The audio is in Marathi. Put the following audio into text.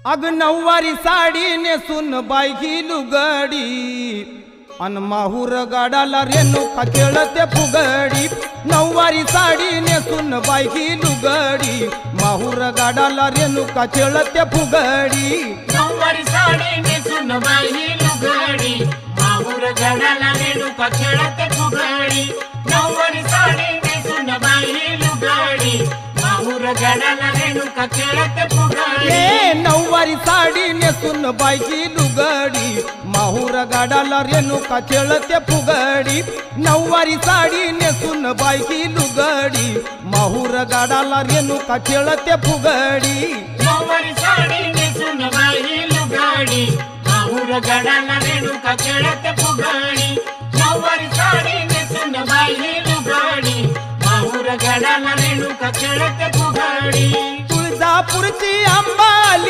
अग नऊवारी साडी नेसून बाई लुगडी अन माहूर गाडाला रेणुका खेळते फुगडी। नऊवारी साडी नेसून बाई लुगडी माहूर गाडाला रेणुका खेळते फुगडी। नऊवारी साडी नेसून बाई लुगडी माहूर गाडाला रेणुका खेळते फुगडी। नऊवारी साडी नेसून बाई लुगडी माहूर गाडाला रेणुका खेळते फुगडी। नऊवारी साडी नेसून बाई लुगडी माहूर गाडाला रेणुका खेळते फुगडी। नऊवारी साडी नेसून बाई लुगडी माहूर गाडाला रेणुका खेळते फुगडी। नऊवारी साडी नेसून बाई लुगडी माहूर गाडाला रेणुका खेळते फुगडी। नऊवारी साडी नेसून बाई लुगडी माहूर गाडाला रेणुका खेळते फुगडी। तुळजापूरची अंबाली